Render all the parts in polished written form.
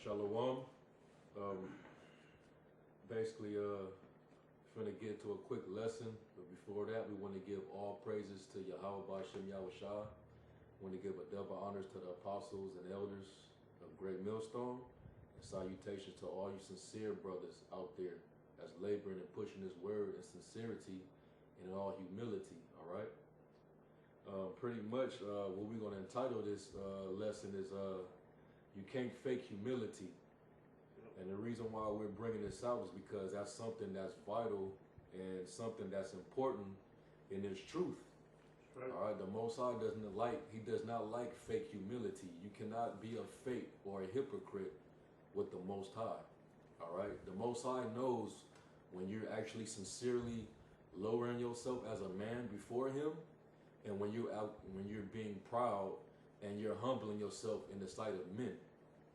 Shalom. Um, basically, finna get to a quick lesson, but before that, we want to give all praises to Yahweh B'Shem Yahushua. We want to give a double honors to the apostles and elders of Great Millstone, and salutations to all you sincere brothers out there that's laboring and pushing His word in sincerity and in all humility. All right. Pretty much, what we're going to entitle this lesson is "You Can't Fake Humility." And the reason why we're bringing this out is because that's something that's vital and something that's important in His truth. Right. All right, the Most High does not like fake humility. You cannot be a fake or a hypocrite with the Most High. All right, the Most High knows when you're actually sincerely lowering yourself as a man before Him, and when you're being proud and you're humbling yourself in the sight of men.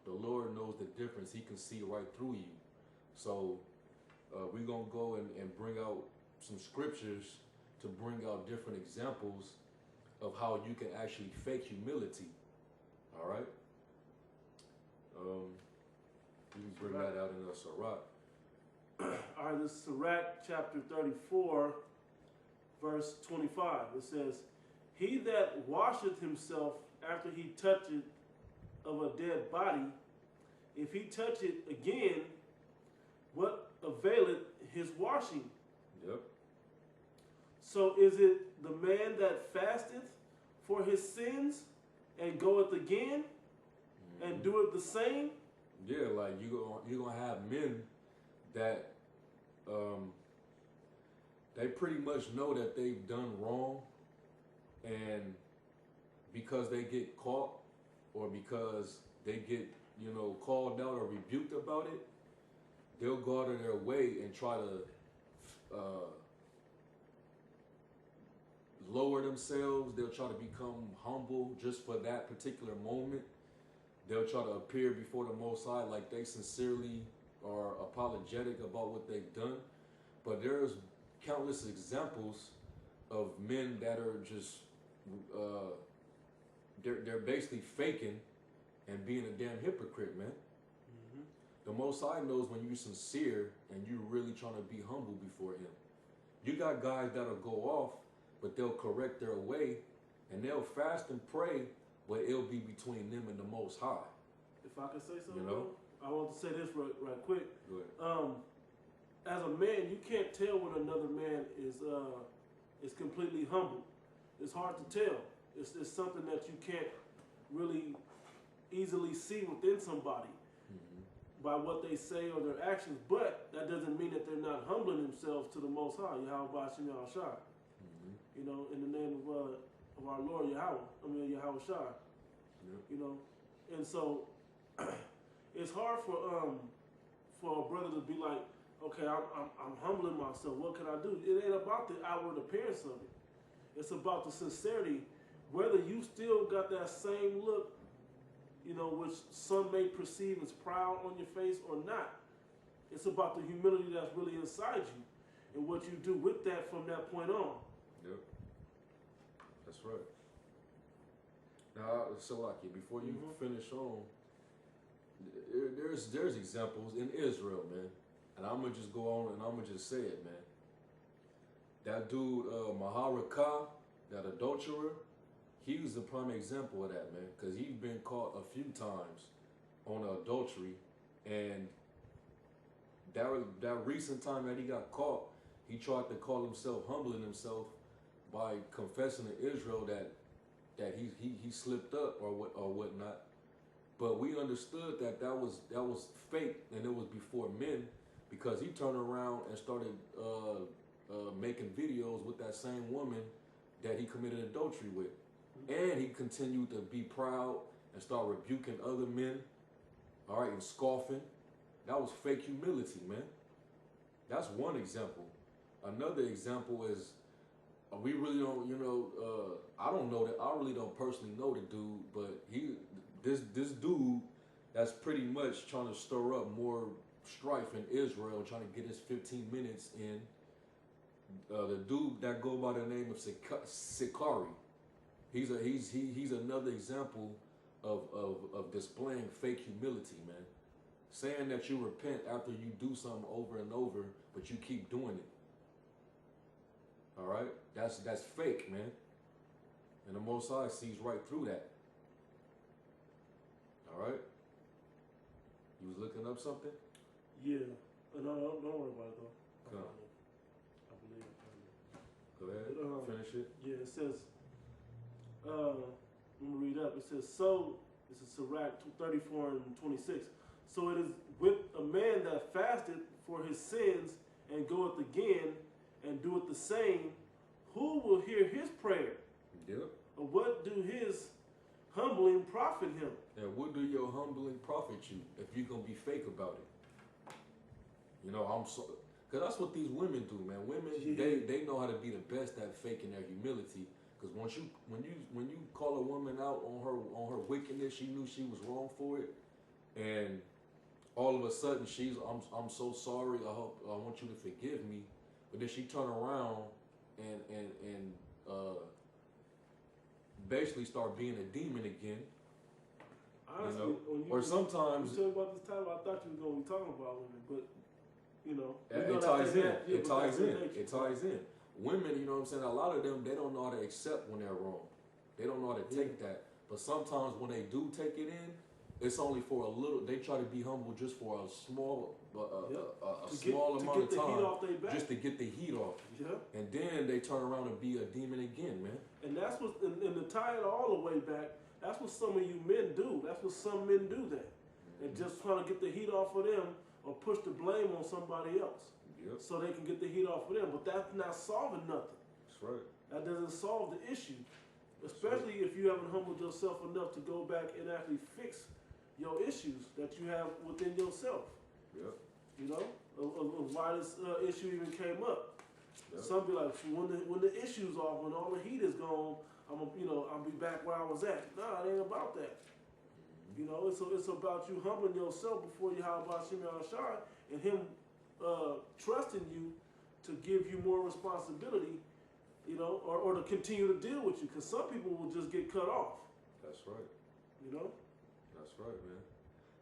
The Lord knows the difference. He can see right through you. So we're going to go and bring out some scriptures to bring out different examples of how you can actually fake humility. All right? You can bring that out in the Sirach. All right, this is Sirach chapter 34, verse 25. It says, "He that washeth himself after he toucheth of a dead body, if he touch it again, what availeth his washing?" Yep. So is it the man that fasteth for his sins and goeth again and doeth the same? Yeah, like you're gonna have men that they pretty much know that they've done wrong, and because they get caught or because they get called out or rebuked about it, they'll go out of their way and try to lower themselves. They'll try to become humble just for that particular moment. They'll try to appear before the Most High like they sincerely are apologetic about what they've done. But there's countless examples of men that are just they're basically faking and being a damn hypocrite, man. Mm-hmm. The Most High knows when you're sincere and you're really trying to be humble before Him. You got guys that'll go off, but they'll correct their way, and they'll fast and pray, but it'll be between them and the Most High. If I could say something, You know? I want to say this right quick. Go ahead. As a man, you can't tell when another man is completely humble. It's hard to tell. It's something that you can't really easily see within somebody by what they say or their actions. But that doesn't mean that they're not humbling themselves to the Most High, Yahweh B'Shem Yahushua. You know, in the name of our Lord Yahweh Shai. Yep. You know, and so it's hard for a brother to be like, okay, I'm humbling myself. What can I do? It ain't about the outward appearance of it. It's about the sincerity, whether you still got that same look, which some may perceive as proud on your face or not. It's about the humility that's really inside you and what you do with that from that point on. Yep. That's right. Now, Salaki, before you finish on, there's examples in Israel, man. And I'm going to just go on and I'm going to just say it, man. That dude, Maharakah, that adulterer, he was a prime example of that, man. Because he's been caught a few times on adultery. And that recent time that he got caught, he tried to call himself, humbling himself by confessing to Israel that he slipped up or whatnot. But we understood that was fake and it was before men, because he turned around and started making videos with that same woman that he committed adultery with. And he continued to be proud and start rebuking other men, all right, and scoffing. That was fake humility, man. That's one example. Another example is, we really don't, I don't know that, I really don't personally know the dude, but this dude that's pretty much trying to stir up more strife in Israel, trying to get his 15 minutes in. The dude that go by the name of Sikari, he's another example of displaying fake humility, man. saying that you repent after you do something over and over, but you keep doing it. All right, that's fake, man. And the Most High sees right through that. All right. You was looking up something? Yeah. No, don't worry about it though. Come on. I believe it. Go ahead. Finish it. Yeah, it says, let me read up. It says, so, this is Sirach 34 and 26. So it is with a man that fasted for his sins and goeth again and doeth the same, who will hear his prayer? Yep. Or what do his humbling profit him? And what do your humbling profit you if you're going to be fake about it? You know, because that's what these women do, man. Women, they know how to be the best at faking their humility. Because when you call a woman out on her wickedness, she knew she was wrong for it, and all of a sudden I'm so sorry. I want you to forgive me. But then she turn around and basically start being a demon again. Honestly, you know? Or sometimes you talk about this title, I thought you were going to be talking about women, but you know, it ties in. It ties in. Women, you know what I'm saying? A lot of them, they don't know how to accept when they're wrong. They don't know how to take that. But sometimes when they do take it in, it's only for a little. They try to be humble just for a small, small amount of time, just to get the heat off. Yeah. And then they turn around and be a demon again, man. And that's what, and to tie it all the way back, that's what some of you men do. That's what some men do. That they're just trying to get the heat off of them or push the blame on somebody else. Yep. So they can get the heat off of them. But that's not solving nothing. That's right. That doesn't solve the issue. Especially if you haven't humbled yourself enough to go back and actually fix your issues that you have within yourself. Yep. You know, of why this issue even came up. Yep. Some be like, when the issue's off, when all the heat is gone, I'll be back where I was at. Nah, it ain't about that. You know, it's about you humbling yourself before you have about Shem Shai and him trusting you to give you more responsibility, you know, or to continue to deal with you. Because some people will just get cut off. That's right. You know? That's right, man.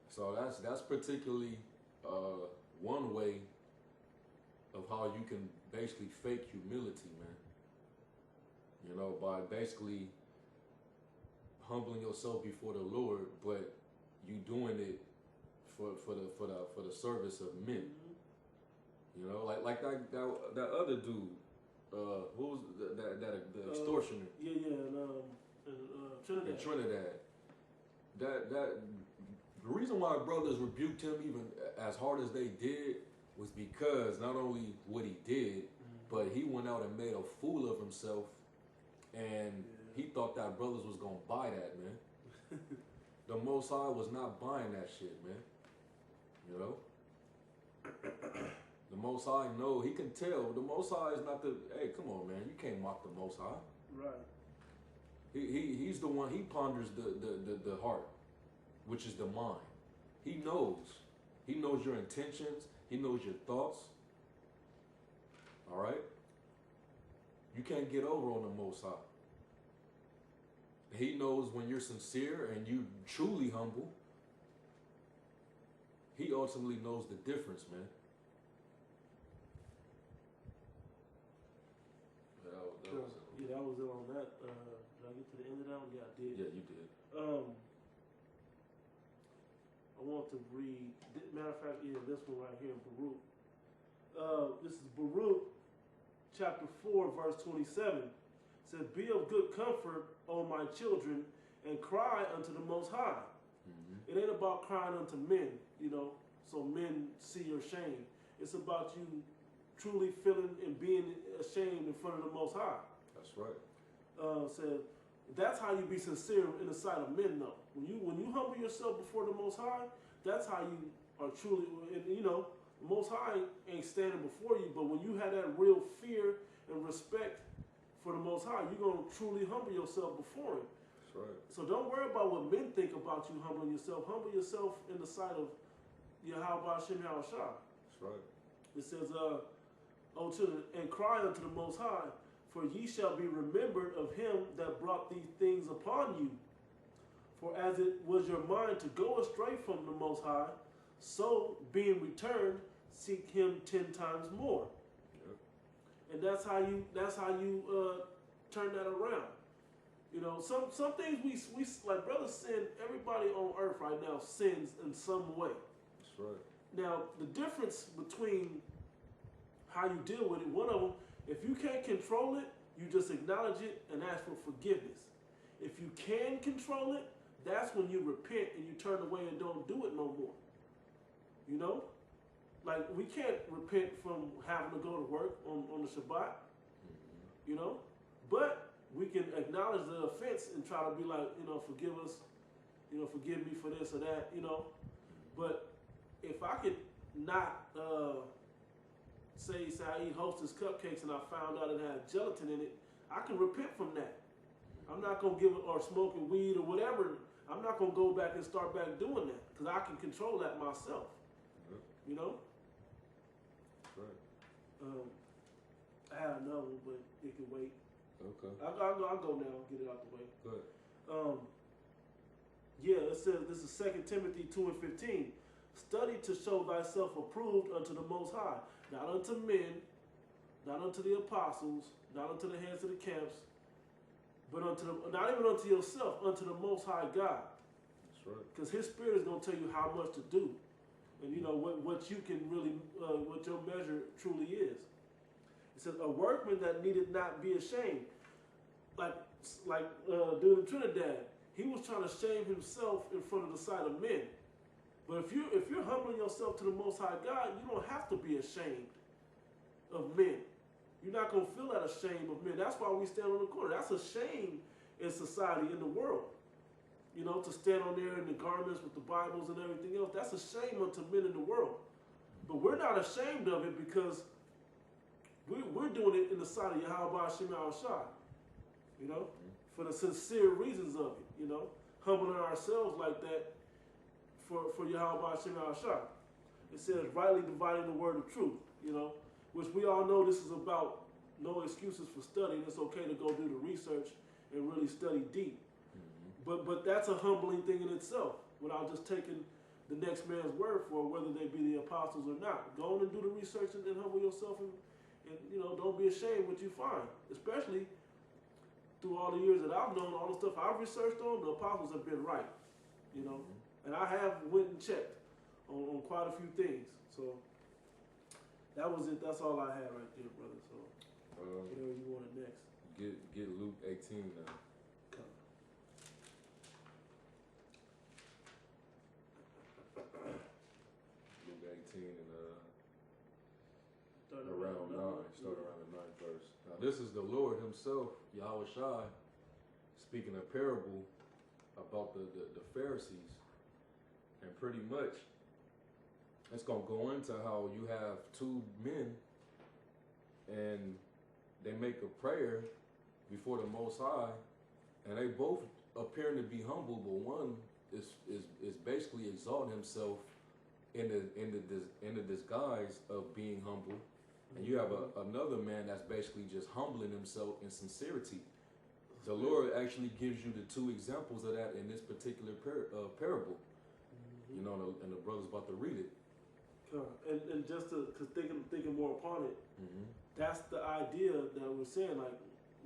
So that's particularly one way of how you can basically fake humility, man. You know, by basically humbling yourself before the Lord, but you doing it for the service of men. Mm-hmm. You know, like that other dude, who was the extortioner? Trinidad. In Trinidad. That the reason why brothers rebuked him even as hard as they did was because not only what he did, but he went out and made a fool of himself, and he thought that brothers was gonna buy that, man. The Most High was not buying that shit, man. You know? The Most High, no, he can tell. The Most High is not hey, come on, man. You can't mock the Most High. Right. He's the one, he ponders the heart, which is the mind. He knows. He knows your intentions. He knows your thoughts. All right? You can't get over on the Most High. He knows when you're sincere and you truly humble. He ultimately knows the difference, man. That was it on that. Did I get to the end of that one? Yeah, I did. Yeah, you did. I want to read. Matter of fact, this one right here in Baruch. This is Baruch, chapter 4, verse 27. It says, "Be of good comfort, O my children, and cry unto the Most High." Mm-hmm. It ain't about crying unto men, you know, so men see your shame. It's about you truly feeling and being ashamed in front of the Most High. That's right. Said that's how you be sincere in the sight of men, though. When you humble yourself before the Most High, that's how you are truly. And, you know, the Most High ain't standing before you, but when you have that real fear and respect for the Most High, you're gonna truly humble yourself before Him. That's right. So don't worry about what men think about you humbling yourself. Humble yourself in the sight of Yahweh Shem Shai. That's right. It says, and cry unto the Most High, for ye shall be remembered of him that brought these things upon you. For as it was your mind to go astray from the Most High, so being returned, seek him 10 times more. Yep. And that's how you turn that around. You know, some things we like brother sin. Everybody on earth right now sins in some way. That's right. Now the difference between how you deal with it, one of them, if you can't control it, you just acknowledge it and ask for forgiveness. If you can control it, that's when you repent and you turn away and don't do it no more. You know? Like, we can't repent from having to go to work on the Shabbat, you know? But we can acknowledge the offense and try to be like, you know, forgive us, you know, forgive me for this or that, you know? But if I could not, say I eat Hostess cupcakes and I found out it had gelatin in it, I can repent from that. I'm not going to give it, or smoking weed or whatever, I'm not going to go back and start back doing that because I can control that myself. Yep. You know? Right. I had another one, but it can wait. Okay. I'll go now, get it out the way. Good. Yeah, it says, this is 2 Timothy 2 and 15. Study to show thyself approved unto the Most High, not unto men, not unto the apostles, not unto the heads of the camps, but not even unto yourself, unto the Most High God. That's right. Because His Spirit is going to tell you how much to do, and you know what you can really, what your measure truly is. It says, a workman that needed not be ashamed, like dude in Trinidad, he was trying to shame himself in front of the sight of men. But if you're humbling yourself to the Most High God, you don't have to be ashamed of men. You're not going to feel that ashamed of men. That's why we stand on the corner. That's a shame in society, in the world. You know, to stand on there in the garments with the Bibles and everything else, that's a shame unto men in the world. But we're not ashamed of it because we're doing it in the sight of Yahweh Hashem Shai. You know, for the sincere reasons of it, you know, humbling ourselves like that for Yahweh Hashem Shai. It says, rightly dividing the word of truth, you know, which we all know this is about no excuses for studying. It's okay to go do the research and really study deep. But that's a humbling thing in itself, without just taking the next man's word for it, whether they be the apostles or not. Go on and do the research and humble yourself and you know, don't be ashamed what you find. Especially through all the years that I've known, all the stuff I've researched on, the apostles have been right, you know. And I have went and checked on quite a few things. So that was it. That's all I had right there, brother. So whatever you wanted next. Get Luke 18 now. Come. Luke 18 and Start around 9. Start around the 9th verse. Now this is the Lord Himself, Yahweh Shai, speaking a parable about the Pharisees. And pretty much, it's going to go into how you have two men and they make a prayer before the Most High, and they both appearing to be humble, but one is basically exalting himself in the disguise of being humble, and you have another man that's basically just humbling himself in sincerity. The Lord actually gives you the two examples of that in this particular parable. You know, and the brother's about to read it. And just because thinking more upon it, that's the idea that we're saying. Like,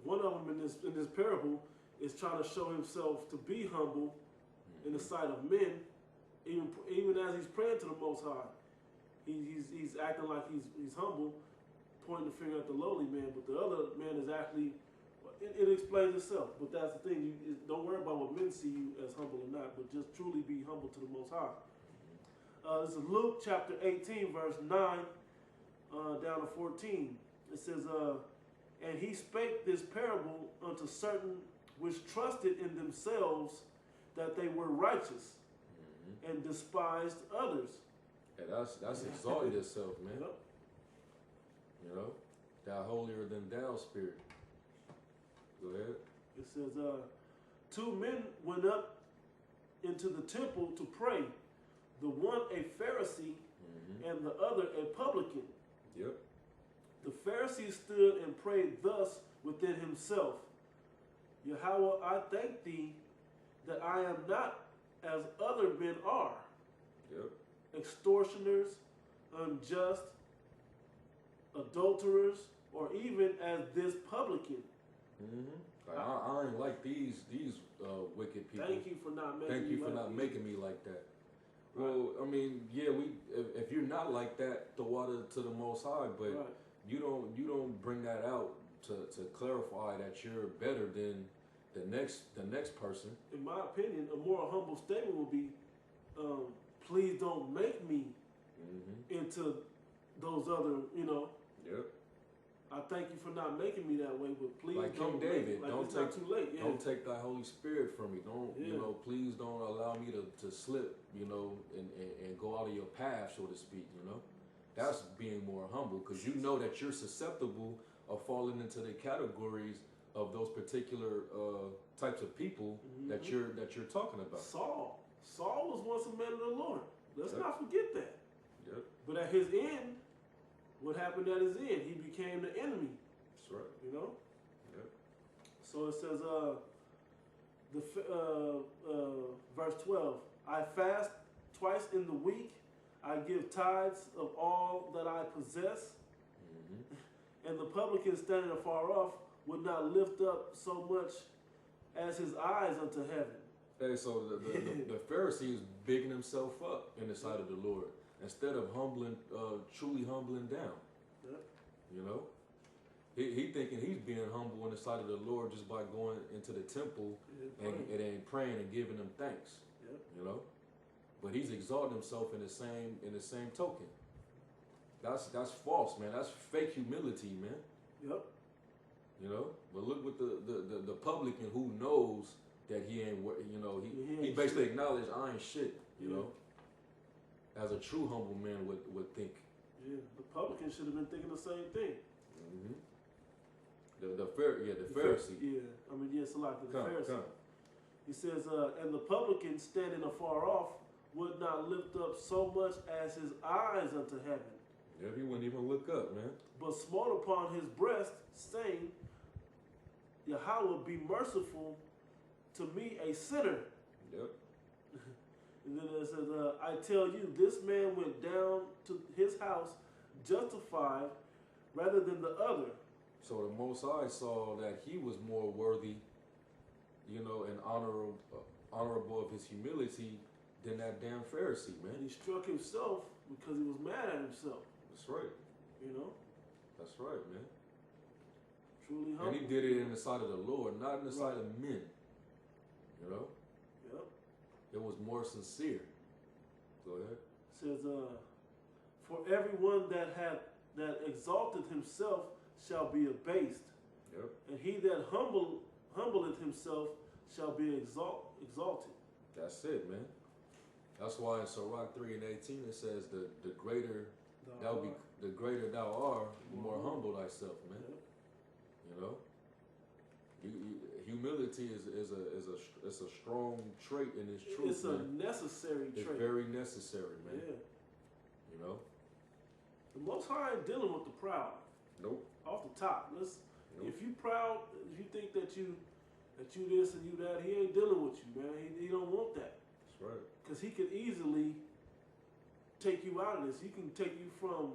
one of them in this parable is trying to show himself to be humble in the sight of men, even as he's praying to the Most High. He's acting like he's humble, pointing the finger at the lowly man, but the other man is actually. It explains itself, but that's the thing. You don't worry about what men see you as humble or not, but just truly be humble to the Most High. This is Luke chapter 18, verse 9 down to 14. It says, and he spake this parable unto certain which trusted in themselves that they were righteous, and despised others. And that's exalted itself, man. Yep. You know, thou holier than thou spirit. Go ahead. It says, two men went up into the temple to pray, the one a Pharisee and the other a publican. Yep. The Pharisee stood and prayed thus within himself, Yahweh, I thank thee that I am not as other men are, Yep. extortioners, unjust, adulterers, or even as this publican. Like, I ain't like these wicked people. Thank you for not making Thank me you for like not these. making me like that. Well, I mean, yeah, if you're not like that, the water to the Most High, but Right. you don't bring that out to clarify that you're better than the next person. In my opinion, a more humble statement would be, please don't make me into those other, Yep. I thank you for not making me that way, but please Like don't King David, make, like don't it's take not too late. Yeah. don't take thy Holy Spirit from me. Don't Yeah. please don't allow me to slip, and go out of your path, so to speak. That's being more humble because you know that you're susceptible of falling into the categories of those particular types of people that you're talking about. Saul was once a man of the Lord. Let's Yep. not forget that. Yep, But at his end, what happened at his end? He became the enemy. that's right. Yep. So it says, verse 12. I fast twice in the week. I give tithes of all that I possess. And the publican standing afar off would not lift up so much as his eyes unto heaven. Hey, so the Pharisee is bigging himself up in the sight of the Lord instead of truly humbling down. Yep. He thinking he's being humble in the sight of the Lord just by going into the temple and praying and giving him thanks. Yep. But he's exalting himself in the same token. That's false, man. That's fake humility, man. Yep. But look what the publican who knows that he ain't, he ain't basically shit. acknowledged I ain't shit, Yeah. as a true humble man would think. Yeah. The publican should have been thinking the same thing. The Pharisee. Yeah. I mean, yes, like the Pharisee. Come. He says, and the publican standing afar off would not lift up so much as his eyes unto heaven, Yeah, he wouldn't even look up, man. but smote upon his breast, saying, Yahweh, be merciful to me, a sinner. Yep. And then it says, I tell you, this man went down to his house justified rather than the other. So the Most High saw that he was more worthy, and honorable of his humility than that damn Pharisee, man. And he struck himself because he was mad at himself. That's right. That's right, man. Truly humble. And he did it in the sight of the Lord, not in the sight of men. Yep. It was more sincere. Go ahead. Says, for everyone that exalteth himself shall be abased, Yep. and he that humbleth himself shall be exalted. That's it, man. That's why in Sirach 3:18 it says the greater the greater thou art, the more humble thyself, man. Yep. Humility is a strong trait in its truth. It's a necessary It's trait. very necessary, man. Yeah. The Most High ain't dealing with the proud. Nope. Off the top, Nope. if you proud, if you think that you this and you that, he ain't dealing with you, man. He don't want that. That's right. Because he could easily take you out of this. He can take you from,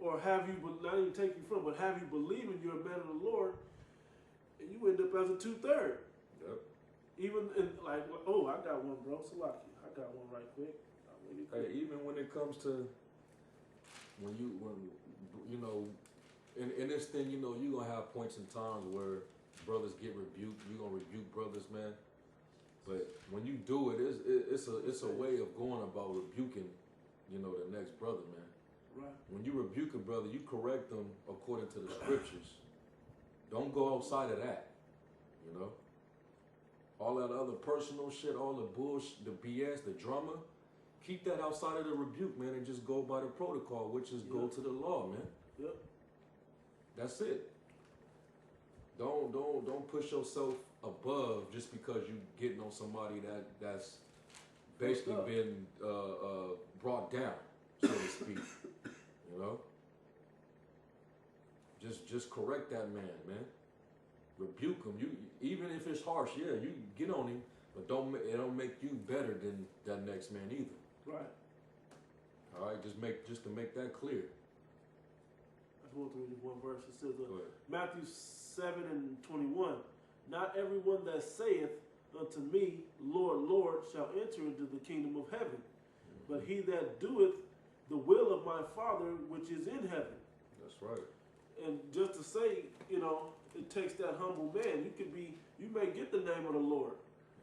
or have you, not even take you from, but have you believing you're a man of the Lord, and you end up as a 2/3. Yep. Even in like, oh, I got one, bro. Salaki, I got one right quick. Hey, even when it comes to in this thing, you're gonna have points in times where brothers get rebuked. You're gonna rebuke brothers, man. But when you do it, it's a way of going about rebuking, the next brother, man. Right. When you rebuke a brother, you correct them according to the scriptures. Don't go outside of that, All that other personal shit, all the bullshit, the BS, the drama, keep that outside of the rebuke, man, and just go by the protocol, which is go to the law, man. Yep. That's it. Don't push yourself above just because you getting on somebody that's basically been brought down, so to speak. Just correct that man. Rebuke him. You even if it's harsh, you get on him, But it don't make you better than that next man either. Right. All right, just to make that clear. I just want to read this one verse. It says, Go ahead. Matthew 7:21. Not everyone that saith unto me, Lord, Lord, shall enter into the kingdom of heaven, but he that doeth the will of my Father which is in heaven. That's right. And just to say, it takes that humble man. You may get the name of the Lord.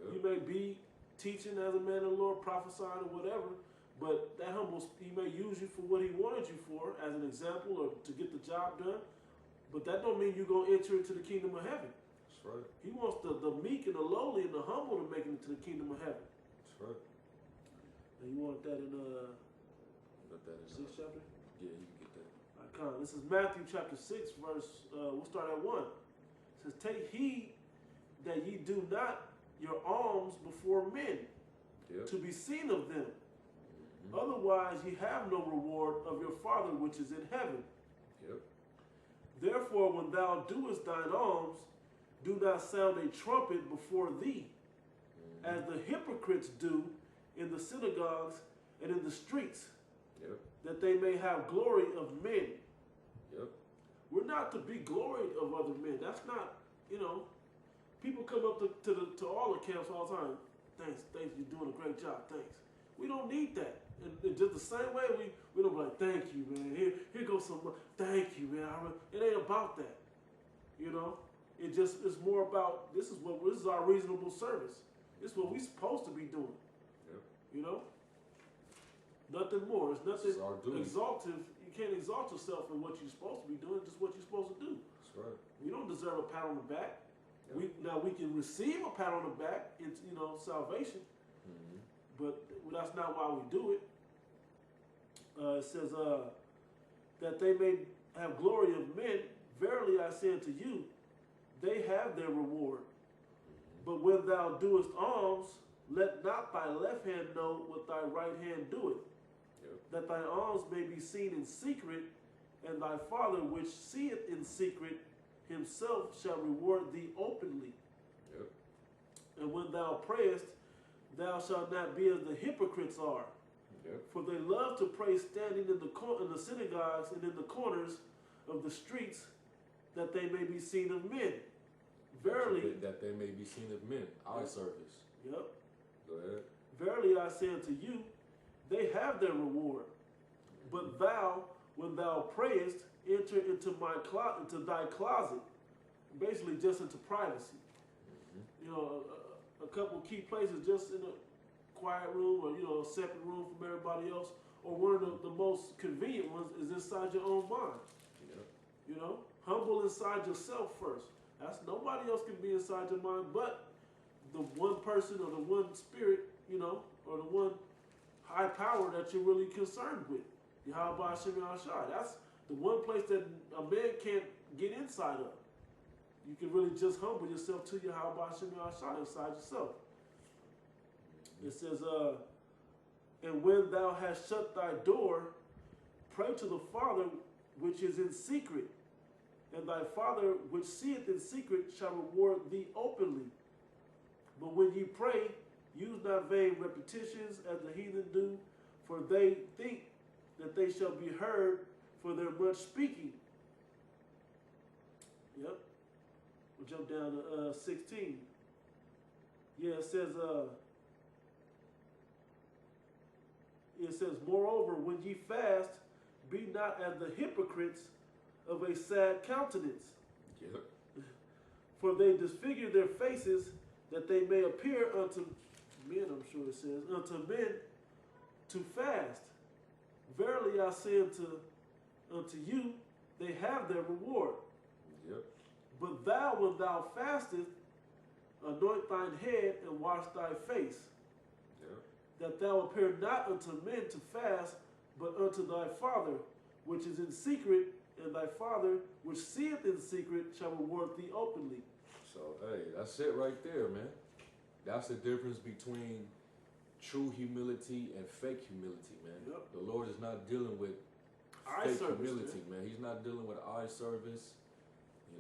Yep. You may be teaching as a man of the Lord, prophesying or whatever, but that he may use you for what he wanted you for, as an example or to get the job done. But that don't mean you're going to enter into the kingdom of heaven. That's right. He wants the meek and the lowly and the humble to make it into the kingdom of heaven. That's right. And you wanted that in Got that in 6th chapter? Yeah, you can get that. All right, come on. This is Matthew chapter 6, verse, we'll start at 1. It says, take heed that ye do not your alms before men, Yep. to be seen of them. Mhm. Otherwise ye have no reward of your Father which is in heaven. Yep. Therefore, when thou doest thine alms, do not sound a trumpet before thee, Mhm. as the hypocrites do in the synagogues and in the streets, Yep. that they may have glory of men. Yep. We're not to be gloried of other men. That's not, people come up to all the camps all the time. Thanks, you're doing a great job, thanks. We don't need that. And just the same way, we don't be like, thank you, man. Here goes some, thank you, man. It ain't about that. It's more about, this is our reasonable service. This is what we're supposed to be doing. Yep. Nothing more. It's This is nothing our duty. exaltive. You can't exalt yourself in what you're supposed to be doing, just what you're supposed to do. That's right. We don't deserve a pat on the back. Yep. We can receive a pat on the back in salvation, Mhm. but that's not why we do it. It says that they may have glory of men. Verily I say unto you, they have their reward. Mhm. But when thou doest alms, let not thy left hand know what thy right hand doeth, Yep. that thy alms may be seen in secret, and thy Father which seeth in secret himself shall reward thee openly. Yep. And when thou prayest, thou shalt not be as the hypocrites are, Yep. for they love to pray standing in the synagogues and in the corners of the streets, that they may be seen of men. Verily, That they may be seen of men. Eye Yep. service. yep. Go ahead. Verily I say unto you, they have their reward. But thou, when thou prayest, enter into thy closet, basically just into privacy. Mhm. A couple key places, just in a quiet room, or a separate room from everybody else, or one of the most convenient ones is inside your own mind. Yep. Humble inside yourself first. That's nobody else can be inside your mind but the one person or the one spirit, or the one high power that you're really concerned with. Yahweh Hashem Yahshua. That's the one place that a man can't get inside of. You can really just humble yourself to Yahweh Hashem Yahshua inside yourself. It says, and when thou hast shut thy door, pray to the Father which is in secret, and thy Father which seeth in secret shall reward thee openly. But when ye pray, use not vain repetitions as the heathen do, for they think that they shall be heard for their much speaking. Yep. We'll jump down to 16. Yeah, it says, moreover, when ye fast, be not as the hypocrites of a sad countenance, Yep. for they disfigure their faces, that they may appear unto men, I'm sure it says, unto men to fast. Verily I say unto you, they have their reward. Yep. But thou, when thou fastest, anoint thine head and wash thy face, Yep. that thou appear not unto men to fast, but unto thy Father which is in secret, and thy Father which seeth in secret shall reward thee openly. So, hey, that's it right there, man. That's the difference between true humility and fake humility, man. Yep. The Lord is not dealing with Eye fake service, humility, man. He's not dealing with eye service.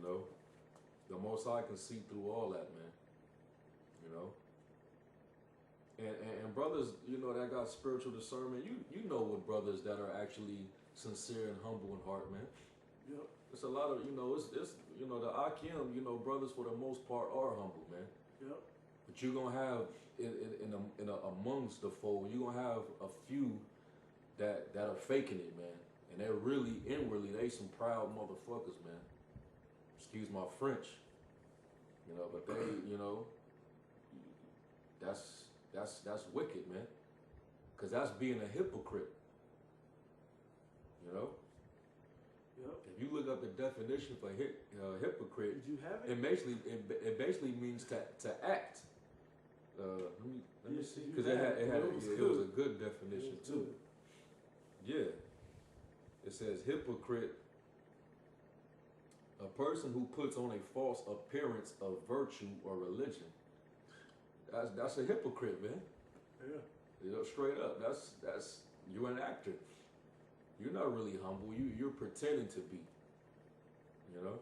The Most High can see through all that, man. And brothers, you know, that got spiritual discernment. You know what brothers that are actually sincere and humble in heart, man. Yep. It's a lot of, you know, it's you know, the Akim, you know, brothers for the most part are humble, man. Yep. But you're gonna have amongst the fold, you're gonna have a few that are faking it, man. And they're really inwardly, they some proud motherfuckers, man. Excuse my French. You know, but they, you know, that's wicked, man. Cause that's being a hypocrite. You know? Yep. If you look up the definition for hypocrite, Did you have it? it basically means to act. Let me see, you because had it was was a good definition It was too. good. Yeah, it says hypocrite, a person who puts on a false appearance of virtue or religion. That's a hypocrite, man. Yeah. You know, straight up. That's you're an actor. You're not really humble. You're pretending to be. You know?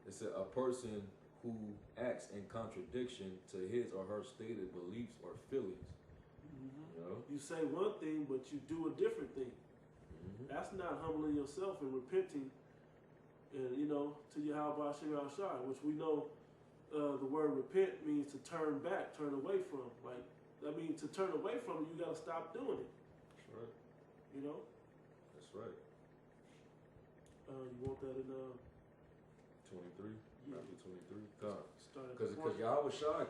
It's a person who acts in contradiction to his or her stated beliefs or feelings. Mm-hmm. You know? You say one thing, but you do a different thing. Mm-hmm. That's not humbling yourself and repenting, and you know, to Yahweh Shem Shai, which we know the word repent means to turn back, turn away from. Like, that means to turn away from, you got to stop doing it. That's right. You know? That's right. You want that in 23? Yeah. Matthew 23? God. start at Because the point? Yahweh Shai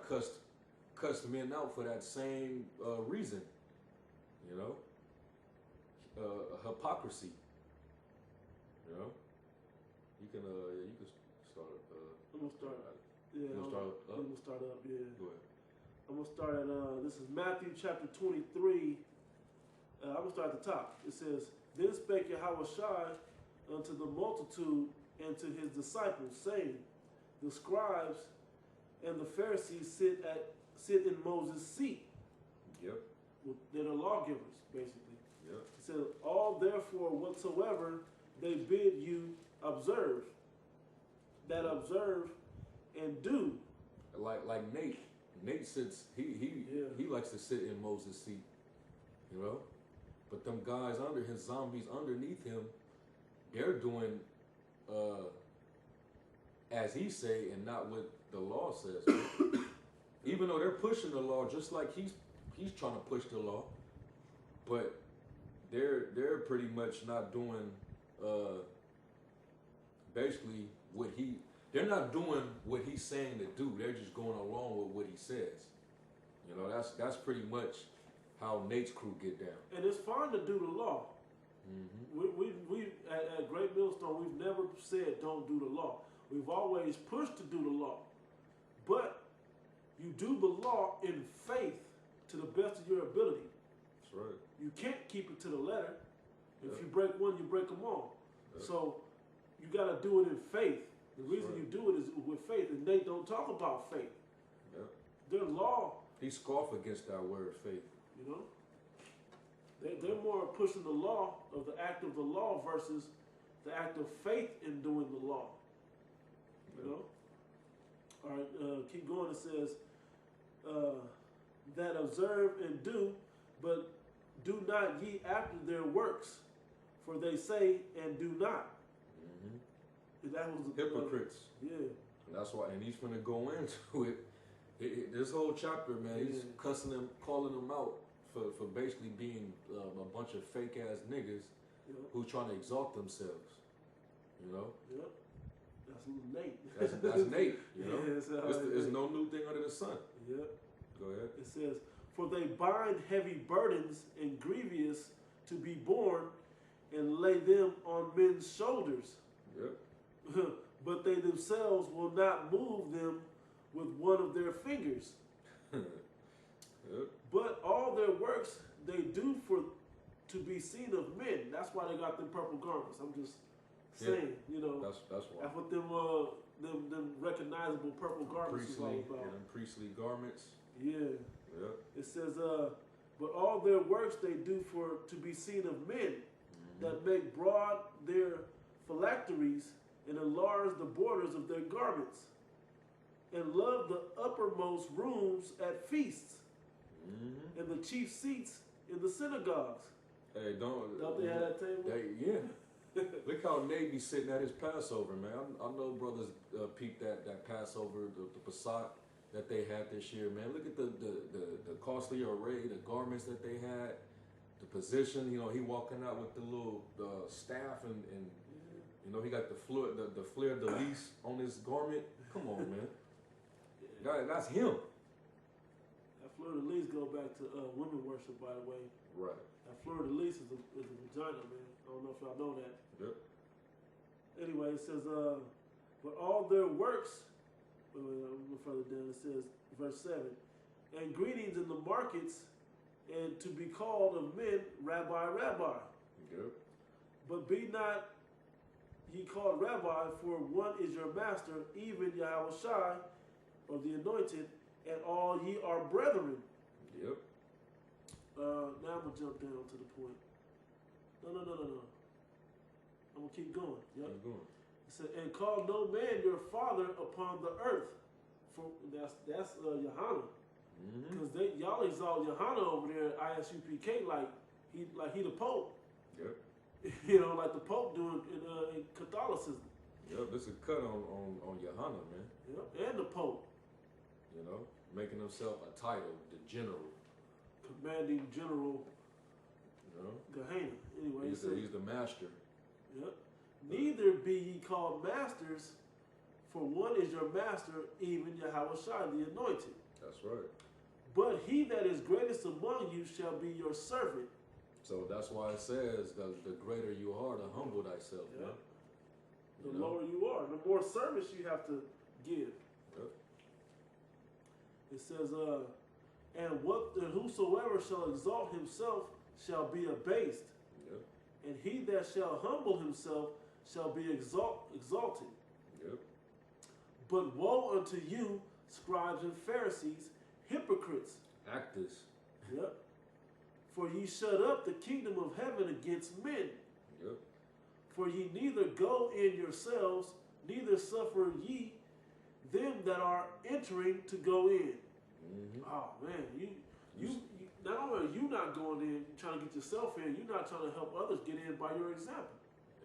cussed men out for that same reason. You know? Hypocrisy. You know? You can start. I'm gonna start. Yeah, You gonna start up? I'm gonna start up. Yeah, Go ahead. I'm gonna start at. This is Matthew chapter 23. I'm gonna start at the top. It says, "Then spake Yahweh Shai unto the multitude and to his disciples, saying, The scribes and the Pharisees sit in Moses' seat." Yep. They're the lawgivers, basically. Yep. It says, "All therefore whatsoever they bid you observe, that observe and do." Like Nate. Nate sits. He likes to sit in Moses' seat. You know. But them guys under his zombies underneath him, they're doing as he say and not what the law says. Even though they're pushing the law just like he's trying to push the law, but they're pretty much not doing basically they're not doing what he's saying to do. They're just going along with what he says. You know, that's pretty much how Nate's crew get down. And it's fine to do the law. Mm-hmm. We at Great Millstone, we've never said don't do the law. We've always pushed to do the law. But you do the law in faith to the best of your ability. That's right. You can't keep it to the letter. If Yeah. you break one, you break them all. Yeah. So you got to do it in faith. The reason right. you do it is with faith. And they don't talk about faith. Yeah. Their law, He scoffed against our word faith. you know, they're more pushing the law of the act of the law versus the act of faith in doing the law. You know? All right, keep going. It says, that observe and do, but do not ye after their works, for they say and do not. Mm-hmm. And that was the Hypocrites. yeah. And that's why, and he's gonna go into it. This whole chapter, man, he's Yeah. cussing them, calling them out for basically being a bunch of fake ass niggas Yeah. who trying to exalt themselves. You know, Yep. That's Nate. that's Nate. You know, Yeah, so it's no new thing under the sun. Yep. Go ahead. It says, "For they bind heavy burdens and grievous to be borne, and lay them on men's shoulders. Yep. But they themselves will not move them with one of their fingers. Yep. But all their works they do for to be seen of men." That's why they got them purple garments. I'm just saying, you know, That's why. that's what them recognizable purple garments is all Priestly, about. and priestly garments. Yeah. Yep. It says, "But all their works they do for to be seen of men, Mm-hmm. that make broad their phylacteries and enlarge the borders of their garments, and love the uppermost rooms at feasts, and the chief seats in the synagogues. Hey, Don't they have that table? Yeah. Look how Nate be sitting at his Passover, man. I know brothers peeped that Passover, the Passat that they had this year, man. Look at the costly array, the garments that they had, the position. You know, he walking out with the little staff and you know, he got the fleur de lis on his garment. Come on, man. That's him. That fleur de lis go back to women worship, by the way. Right. That fleur de lis is a vagina, man. I don't know if y'all know that. Yep. Anyway, it says, but all their works, further down, it says, verse 7, and greetings in the markets, and to be called of men, Rabbi, Rabbi. Yep. But be not ye called Rabbi, for one is your master, even Yahweh Shai, or the anointed, and all ye are brethren. Yep. Now I'm going to jump down to the point. No. I'm going to keep going. Yep. Keep going. It said, and call no man your father upon the earth. For that's Yohanan. Because y'all exalt Yohanan over there at ISUPK like he the Pope. Yep. You know, like the Pope doing in Catholicism. Yep, this is a cut on Yohanan, man. Yep, and the Pope. You know, making himself a title, the general. Commanding General You know? Gehenna. Anyway, He's the master. Yep. Neither be ye called masters, for one is your master, even Yahweh Shai, the anointed. That's right. But he that is greatest among you shall be your servant. So that's why it says the greater you are, the humble thyself. Yep. Man. The lower you are, the more service you have to give. Yep. It says, and whosoever shall exalt himself shall be abased, Yep. and he that shall humble himself shall be exalted. Yep. But woe unto you, scribes and Pharisees, hypocrites! Actors. Yep. For ye shut up the kingdom of heaven against men. Yep. For ye neither go in yourselves, neither suffer ye them that are entering to go in. Oh man, you not only are you not going in trying to get yourself in, you're not trying to help others get in by your example.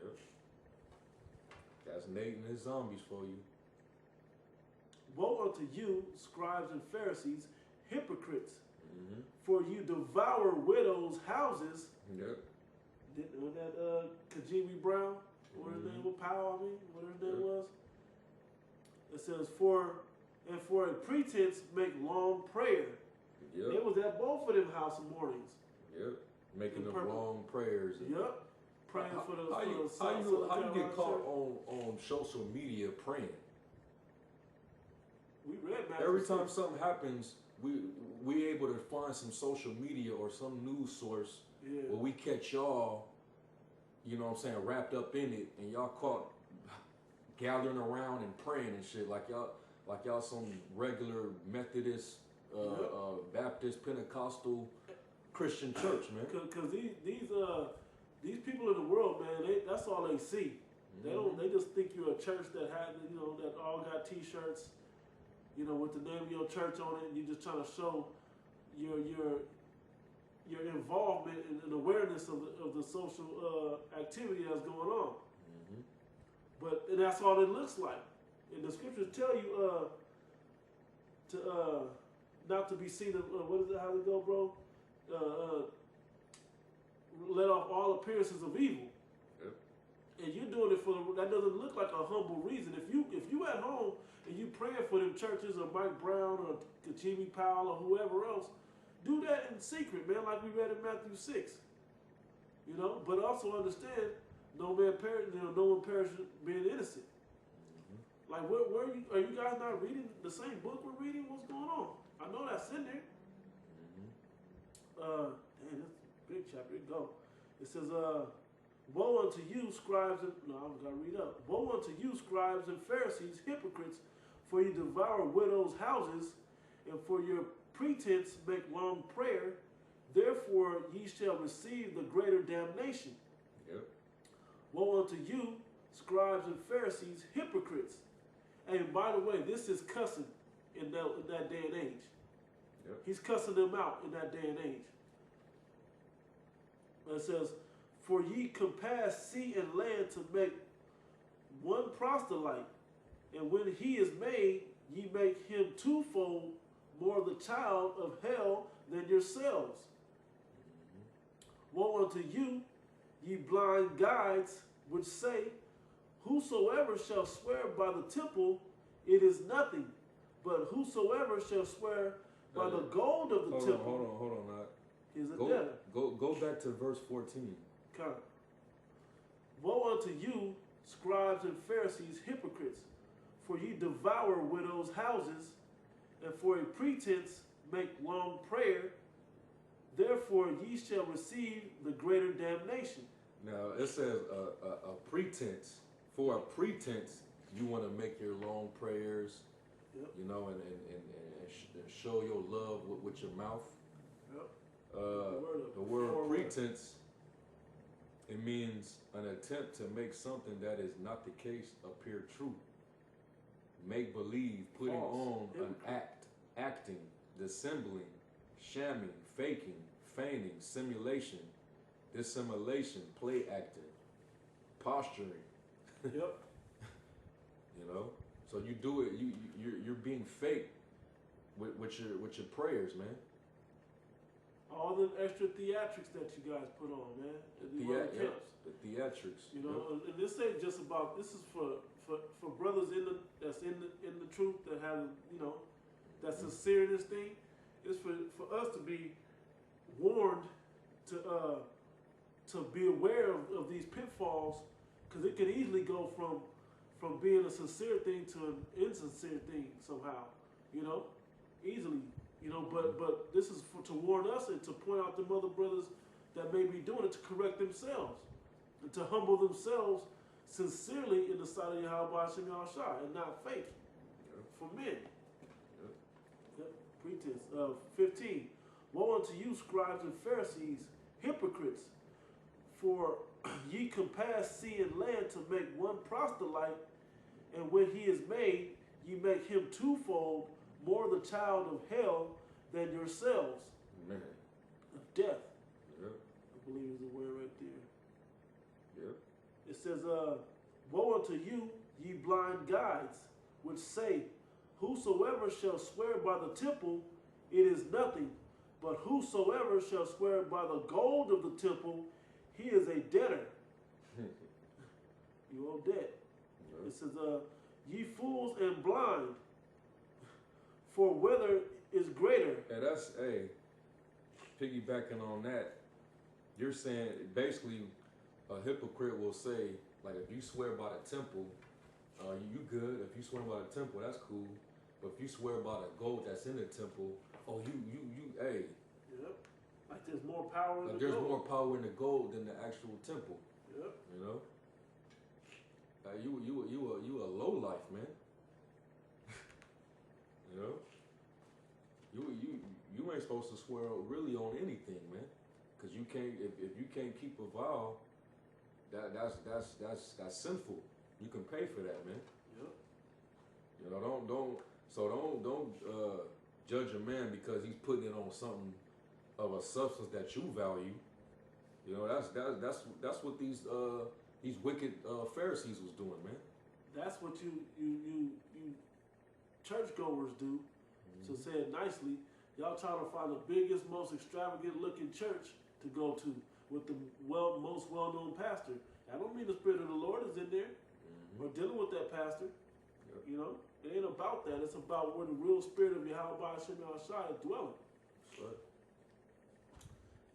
Yep. That's Nate and his zombies for you. Woe unto you, scribes and Pharisees, hypocrites! For you devour widows' houses. Yep. Was that Kajimi Brown? What his name was? Powell, I mean, what his name was? It says, for a pretense make long prayer. Yep. It was at both of them house mornings. Yep. Making the wrong prayers. Yep. Praying for the how you get caught on social media praying? We read Matthew Every time 6. something happens, we able to find some social media or some news source where we catch y'all, you know what I'm saying, wrapped up in it, and y'all caught gathering around and praying and shit like y'all some regular Methodist, Baptist, Pentecostal Christian church, man. Because these people in the world, man, that's all they see. They just think you're a church that that all got T-shirts, with the name of your church on it, and you're just trying to show your involvement and awareness of the social activity that's going on. And that's all it looks like. And the scriptures tell you to not to be seen. What is it? How it go, bro? Let off all appearances of evil. Yep. And you're doing it that doesn't look like a humble reason. If you at home and you praying for them churches or Mike Brown or Jimmy Powell or whoever else, do that in secret, man, like we read in Matthew 6. But also understand, no one perishes being innocent. Like, where are you guys not reading the same book we're reading? What's going on? I know that's in there. Damn, that's a big chapter. It go. It says, woe unto you, scribes and... No, I got to read up. Woe unto you, scribes and Pharisees, hypocrites, for you devour widows' houses, and for your pretense make long prayer. Therefore ye shall receive the greater damnation. Yep. Woe unto you, scribes and Pharisees, hypocrites. And by the way, this is cussing in that day and age. Yep. He's cussing them out in that day and age. It says, "For ye compass sea and land to make one proselyte, and when he is made, ye make him twofold more the child of hell than yourselves. Woe unto you, ye blind guides, which say, Whosoever shall swear by the temple, it is nothing. But whosoever shall swear by the gold of the temple, hold on, Knock. is a debtor." Go back to verse 14. Okay. "Woe unto you, scribes and Pharisees, hypocrites, for ye devour widows' houses, and for a pretense make long prayer. Therefore ye shall receive the greater damnation." Now it says a pretense. For a pretense, you want to make your long prayers, Yep. you know, and show your love with your mouth. Yep. The word pretense, it means an attempt to make something that is not the case appear true. Make believe, putting on an act, acting, dissembling, shamming, faking, feigning, simulation, dissimulation, play acting, posturing. Yep. You know, so you do it. You're being fake with your prayers, man. All them extra theatrics that you guys put on, man. The theatrics. You know, and this ain't just about. This is for brothers that's in the truth that have, you know, that's sincere in this thing. It's for us to be warned to be aware of these pitfalls, because it can easily go from being a sincere thing to an insincere thing somehow, you know, easily, you know. But this is to warn us and to point out to other brothers that may be doing it, to correct themselves and to humble themselves sincerely in the sight of Yahweh Hashem Yahushua, and not fake for men. Yep. Pretense. 15. "Woe unto you, scribes and Pharisees, hypocrites, for ye compass sea and land to make one proselyte, and when he is made, ye make him twofold more the child of hell than yourselves." Man. Of death. Yep. I believe is the word right there. Yep. It says, "Woe unto you, ye blind guides, which say, Whosoever shall swear by the temple, it is nothing. But whosoever shall swear by the gold of the temple, he is a debtor." You owe debt. It says, "Ye fools and blind, for whether is greater." Hey, that's piggybacking on that. You're saying basically a hypocrite will say, like, if you swear by the temple, you good. If you swear by the temple, that's cool. But if you swear by the gold that's in the temple, oh, hey. Yep. Like there's more power in the There's gold. more power in the gold than the actual temple. Yep. You know. You a low life, man. You know. You ain't supposed to swear really on anything, man. Cause you can't if you can't keep a vow, that's sinful. You can pay for that, man. Yep. You know, don't judge a man because he's putting it on something of a substance that you value. You know, that's what these wicked Pharisees was doing, man. That's what you churchgoers do. Mm-hmm. To say it nicely, y'all trying to find the biggest, most extravagant looking church to go to with the most well-known pastor. I don't mean the Spirit of the Lord is in there. Mm-hmm. We're dealing with that pastor. Yep. You know, it ain't about that. It's about where the real Spirit of Yahweh Hashem Yahushua is dwelling. Right.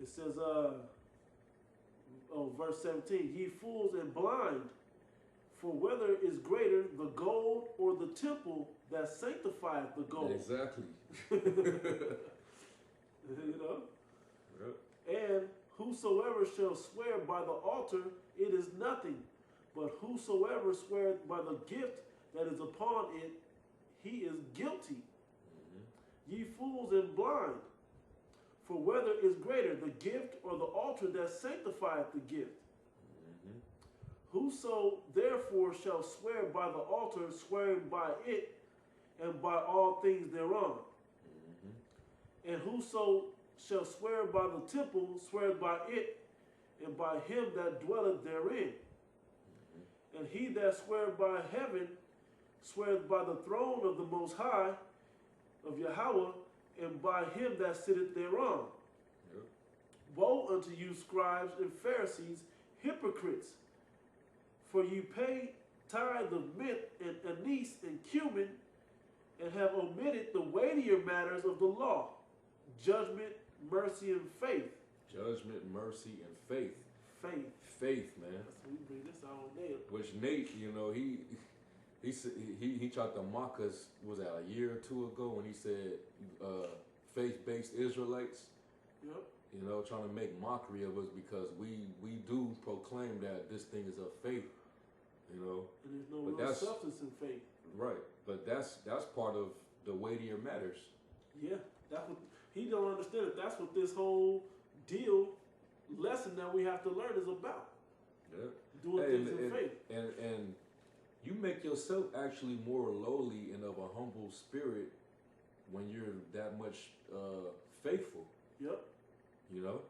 It says, verse 17, "Ye fools and blind, for whether is greater, the gold or the temple that sanctifieth the gold?" Exactly. You know? Yep. "And whosoever shall swear by the altar, it is nothing. But whosoever sweareth by the gift that is upon it, he is guilty. Mm-hmm. Ye fools and blind, for whether is greater, the gift or the altar that sanctifieth the gift? Mm-hmm. Whoso therefore shall swear by the altar, swearing by it, and by all things thereon. Mm-hmm. And whoso shall swear by the temple sweareth by it, and by him that dwelleth therein. And he that sweareth by heaven sweareth by the throne of the Most High, of Yahweh, and by him that sitteth thereon. Yep. Woe unto you, scribes and Pharisees, hypocrites! For you pay tithe of mint and anise and cumin, and have omitted the weightier matters of the law, judgment, mercy, and faith. Judgment, mercy, and faith. Faith. Faith, man. So we bring this out on there. Which Nate, you know, he tried to mock us. Was that a year or two ago when he said faith-based Israelites? Yep. You know, trying to make mockery of us because we do proclaim that this thing is of faith. You know, And there's no But real that's- substance in faith. right? But that's part of the weightier matters. Yeah, that's what he don't understand. That that's what this whole lesson that we have to learn is about. Yeah. Doing Hey, things in faith. and you make yourself actually more lowly and of a humble spirit when you're that much faithful. Yep. You know,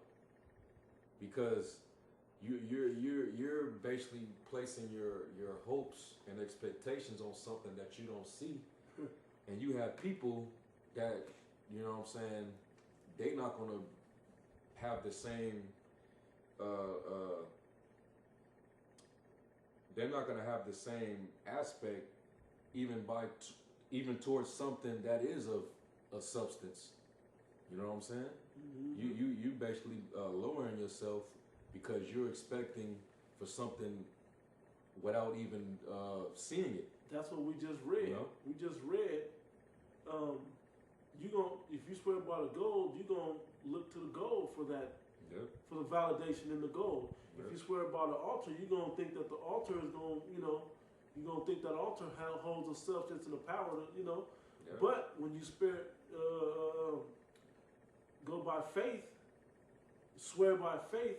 because you're basically placing your hopes and expectations on something that you don't see, and you have people that, you know what I'm saying, they not gonna have the same they're not gonna have the same aspect even towards something that is of a substance. You know what I'm saying? Mm-hmm. You basically lowering yourself because you're expecting for something without even seeing it. That's what we just read. You know? We just read. If you swear by the gold, you gonna look to the gold for that, Yep. for the validation in the gold. Yep. If you swear by the altar, you're gonna think that the altar is going, you're gonna think that altar holds a substance and a power, Yep. But when you go by faith, swear by faith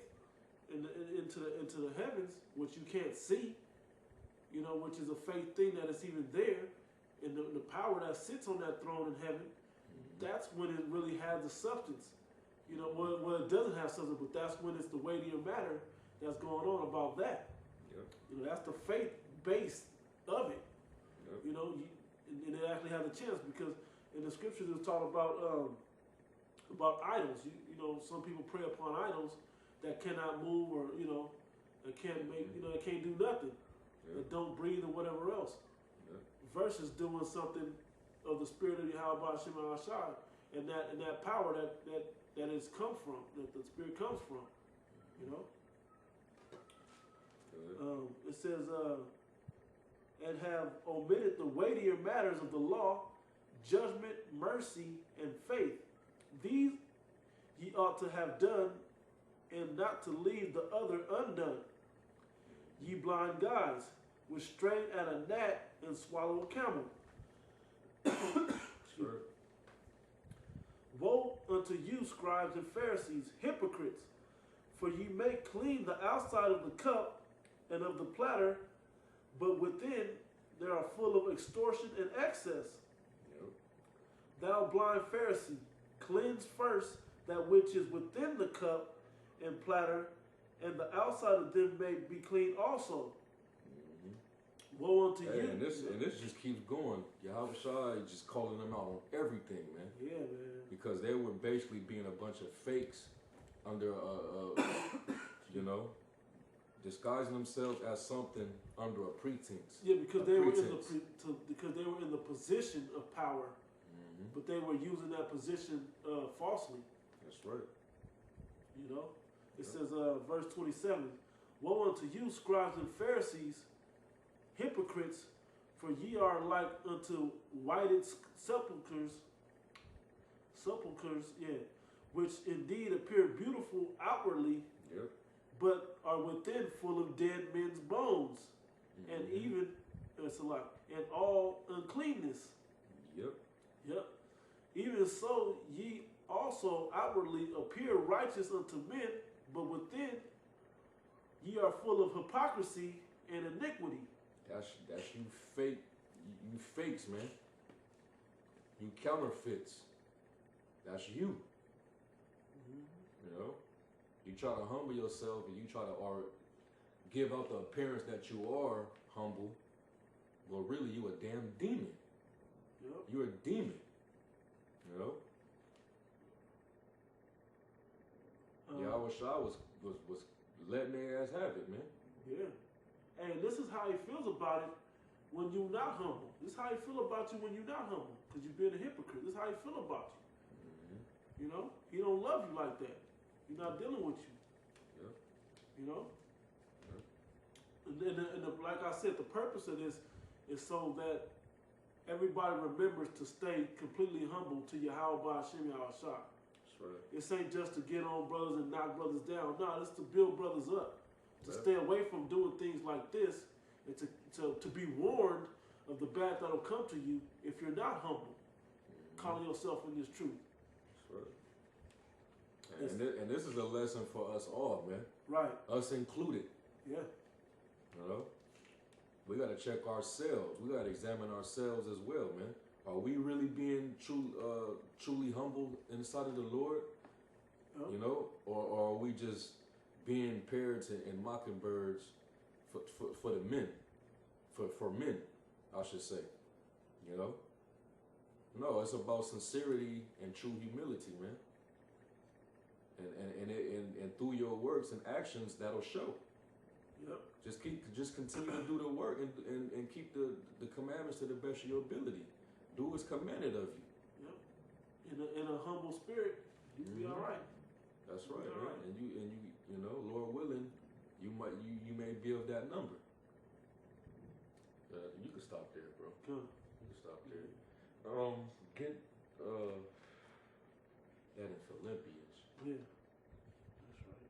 into the heavens, which you can't see, which is a faith thing that is even there, and the power that sits on that throne in heaven, that's when it really has the substance. Well, it doesn't have substance, but that's when it's the weightier matter that's going on about that. Yep. That's the faith base of it. Yep. And it actually has a chance because in the scriptures it's talking about idols. Some people pray upon idols that cannot move or that can't make that can't do nothing, that don't breathe or whatever else. Versus doing something of the spirit of Yahweh Shem Shai, and that power that has come from, that the spirit comes from. It says, and have omitted the weightier matters of the law, judgment, mercy, and faith. These ye ought to have done, and not to leave the other undone. Ye blind guides, which strain at a gnat and swallow a camel. Sure. Woe unto you, scribes and Pharisees, hypocrites! For ye make clean the outside of the cup and of the platter, but within they are full of extortion and excess. Yep. Thou blind Pharisee, cleanse first that which is within the cup and platter, and the outside of them may be clean also. Woe unto Hey, you! and this just keeps going. Yahweh Shai just calling them out on everything, man. Yeah, man. Because they were basically being a bunch of fakes under, disguising themselves as something under a pretense. Yeah, because A they pretense. because they were in the position of power, but they were using that position falsely. That's right. It says, verse 27, Woe unto you, scribes and Pharisees, hypocrites, for ye are like unto whited sepulchres, which indeed appear beautiful outwardly, Yep. but are within full of dead men's bones, and even and all uncleanness. Yep. Yep. Even so, ye also outwardly appear righteous unto men, but within ye are full of hypocrisy and iniquity. That's you fake, you fakes, man. You counterfeits. That's you. Mm-hmm. You know, you try to humble yourself and you try to or give out the appearance that you are humble, well, really, you a damn demon. Yep. You're a demon. You know. Yeah, I wish I was letting their ass have it, man. Yeah. Hey, this is how he feels about it when you're not humble. This is how he feel about you when you're not humble, because you're being a hypocrite. This is how he feel about you. Mm-hmm. You know, he don't love you like that. He's not dealing with you. Yep. You know. Yep. And like I said, the purpose of this is so that everybody remembers to stay completely humble to Yahweh Hashem Yahushua. That's right. This ain't just to get on brothers and knock brothers down. No, it's to build brothers up. To Yep. stay away from doing things like this, and to be warned of the bad that'll come to you if you're not humble, calling yourself in this truth. That's right. And this is a lesson for us all, man. Right. Us included. Yeah. You know? We got to check ourselves. We got to examine ourselves as well, man. Are we really being truly humble inside of the Lord? Yep. You know? Or are we just being parrots and mockingbirds for the men? For men, I should say. You know? No, it's about sincerity and true humility, man. And through your works and actions, that'll show. Yep. Just continue to do the work and keep the commandments to the best of your ability. Do what's commanded of you. Yep. In a humble spirit, you'll be all right. That's right, All man. right. And you know, Lord willing, you may be of that number. You can stop there, bro. Good. You can stop there. Get that in Philippians. Yeah. That's right.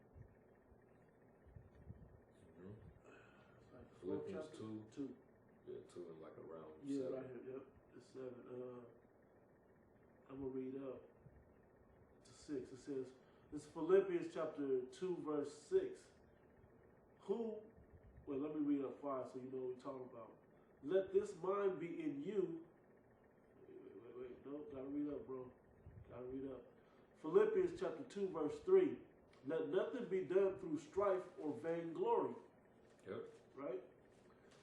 Mhm. It's like the Philippians fourth chapter. 2. 2. Yeah, 2 and like around Yeah, 7. right here. Yep. It's 7. I'm gonna read up to 6. It says, "This is Philippians chapter 2, verse 6. Let me read up 5 so you know what we're talking about. Let this mind be in you." Wait. No, gotta read up, bro. Gotta read up. Philippians chapter 2, verse 3. "Let nothing be done through strife or vainglory." Yep. Right?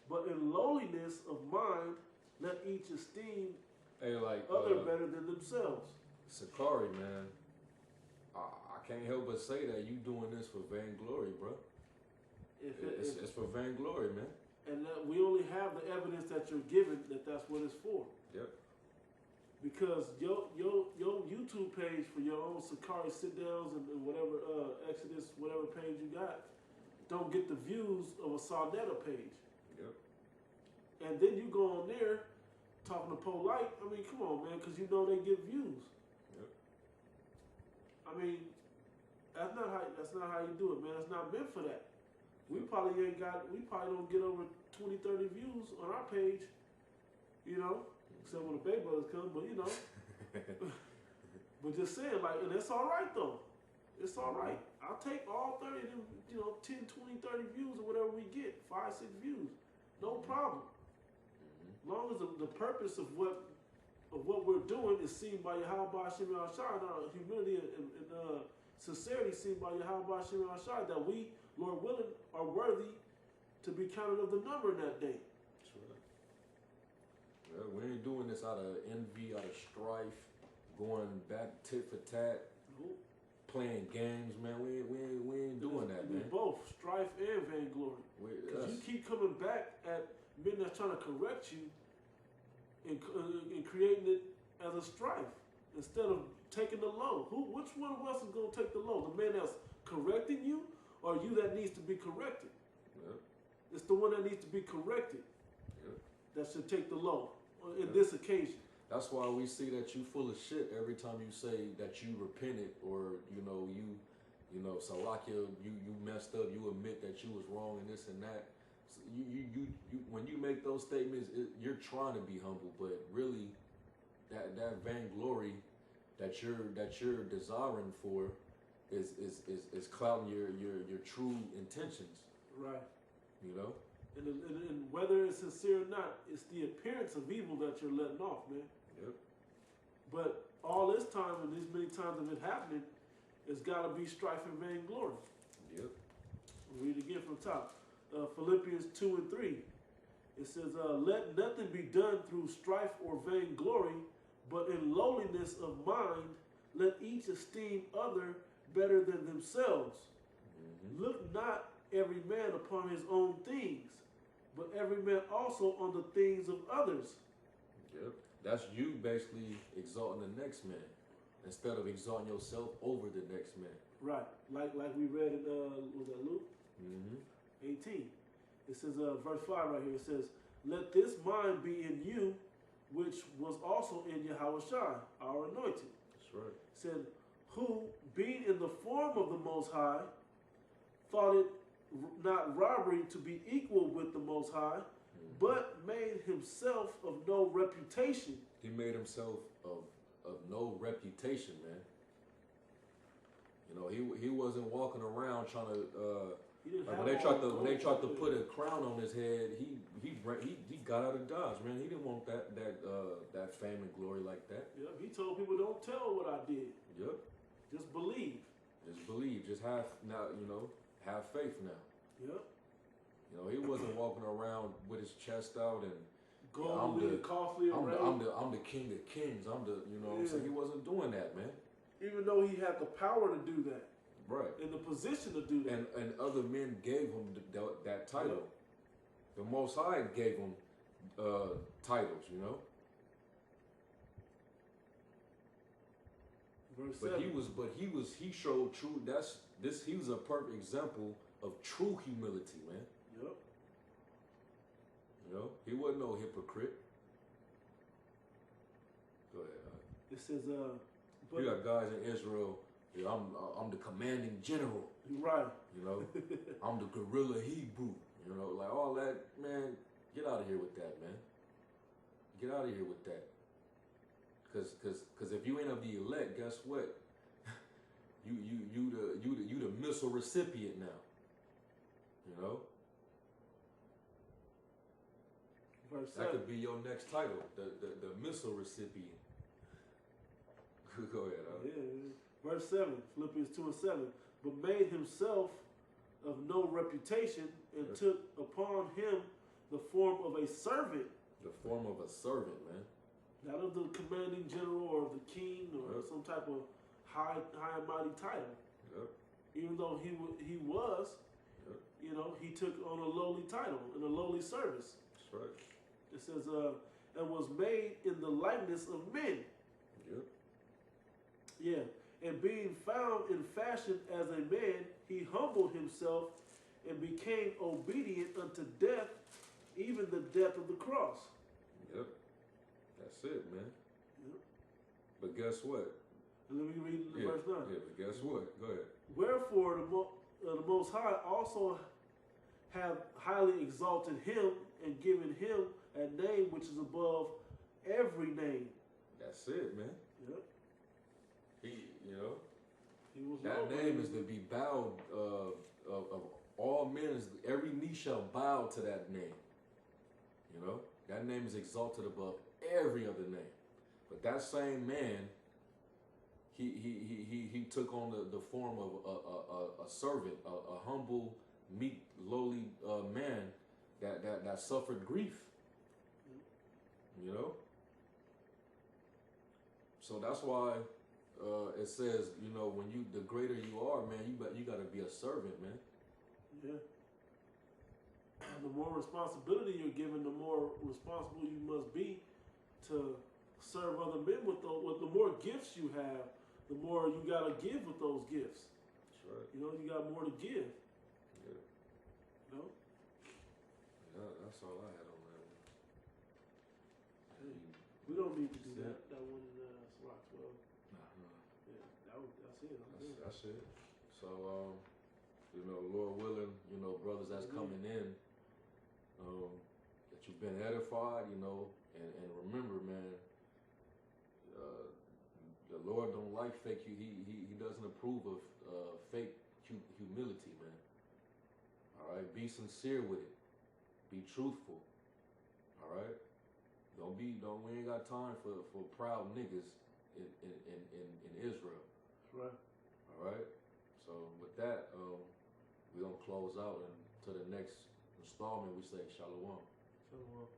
"But in lowliness of mind, let each esteem Hey, like other better than themselves." Sakari, man. I can't help but say that you doing this for vainglory, bro. It's for vainglory, man. And we only have the evidence that you're given that's what it's for. Yep. Because your YouTube page for your own Sakari sit downs and whatever Exodus whatever page you got don't get the views of a Sarnetta page. Yep. And then you go on there talking to Polite. I mean, come on, man, because you know they get views. Yep. I mean, that's not how you do it, man. It's not meant for that. We probably don't get over 20, 30 views on our page, you know, except when the Bay Brothers come, but you know. But just saying, like, and it's all right though. It's all right. I'll take all 30 of them, 10, 20, 30 views or whatever we get, 5, 6 views. No problem. As long as the purpose of what we're doing is seen by Yahweh Hashem Yahushua, and our humility and sincerity seen by Yahweh Hashem Yahushua, that we, Lord willing, are worthy to be counted of the number in that day. That's right. Well, we ain't doing this out of envy, out of strife, going back tit for tat, Nope. playing games, man. We ain't doing that, man. Both strife and vainglory. Because you keep coming back at men that's trying to correct you and creating it as a strife instead of taking the low. Which one of us is going to take the low? The man that's correcting you, or you that needs to be corrected? Yep. It's the one that needs to be corrected Yep. that should take the low in this occasion. That's why we see that you full of shit every time you say that you repented, or Salakia, you messed up, you admit that you was wrong and this and that. So you when you make those statements, you're trying to be humble, but really that vainglory that you're desiring for is clouding your true intentions. Right. You know? And whether it's sincere or not, it's the appearance of evil that you're letting off, man. Yep. But all this time, time, and these many times of it happening, it's got to be strife and vainglory. Yep. We'll read it again from the top. Philippians 2 and 3. It says, let nothing be done through strife or vainglory, but in lowliness of mind, let each esteem other better than themselves. Mm-hmm. Look not every man upon his own things, but every man also on the things of others. Yep. That's you basically exalting the next man instead of exalting yourself over the next man. Right. Like we read in was that Luke? Mm-hmm. 18. It says, verse 5 right here, it says, let this mind be in you, which was also in Yahushua, our anointed. That's right. It said, who, being in the form of the Most High, thought it not robbery to be equal with the Most High, but made himself of no reputation. He made himself of no reputation, man. You know, he wasn't walking around trying to. Like when they tried to put a crown on his head, he got out of Dodge, man. He didn't want that fame and glory like that. Yep, he told people, don't tell what I did. Yep. Just believe. Just believe. Just have now. You know, have faith now. Yep. You know, he wasn't walking around with his chest out and gold and costly I'm the king of kings. I'm the you know. Yeah. So he wasn't doing that, man. Even though he had the power to do that. Right. In the position to do that. And other men gave him that title. Yep. The Most High gave him titles, you know. Verse but 7. he showed true. He was a perfect example of true humility, man. Yep. You know, he wasn't no hypocrite. Go ahead. It says, you got guys in Israel. Yeah, I'm the commanding general. Right. You know, I'm the guerrilla Hebrew. You know, like all that, man. Get out of here with that, man. Get out of here with that. Cause if you ain't of the elect, guess what? you the missile recipient now. You know. Verse that 7. could be your next title, the missile recipient. Go ahead. Yeah. Verse 7, Philippians 2 and 7. But made himself of no reputation and took upon him the form of a servant. The form of a servant, man. Not of the commanding general or the king or some type of high and mighty title. Yep. Even though he was, you know, he took on a lowly title and a lowly service. That's right. It says, and was made in the likeness of men. Yep. Yeah. And being found in fashion as a man, he humbled himself and became obedient unto death, even the death of the cross. Yep. That's it, man. Yep. But guess what? Let me read verse 9. Yeah, but guess what? Go ahead. Wherefore the Most High also have highly exalted him and given him a name which is above every name. That's it, man. Yep. You know, that name is to be bowed of all men. Every knee shall bow to that name. You know, that name is exalted above every other name. But that same man, he took on the form of a servant, a humble, meek, lowly man that suffered grief. You know, so that's why. It says, you know, when the greater you are, man, you got to be a servant, man. Yeah. The more responsibility you're given, the more responsible you must be to serve other men with the more gifts you have, the more you got to give with those gifts. That's right. You know, you got more to give. Yeah. You know? Yeah, that's all I had on that one. Hey, we don't need to do that one in Rock 12. That's it. So, you know, Lord willing, you know, brothers that's coming in, that you've been edified, you know, and remember, man, the Lord don't like fake. He doesn't approve of fake humility, man. All right, be sincere with it. Be truthful. All right. We ain't got time for proud niggas in Israel. Right. All right. So with that, we're gonna close out, and to the next installment, we say shalom. Shalom.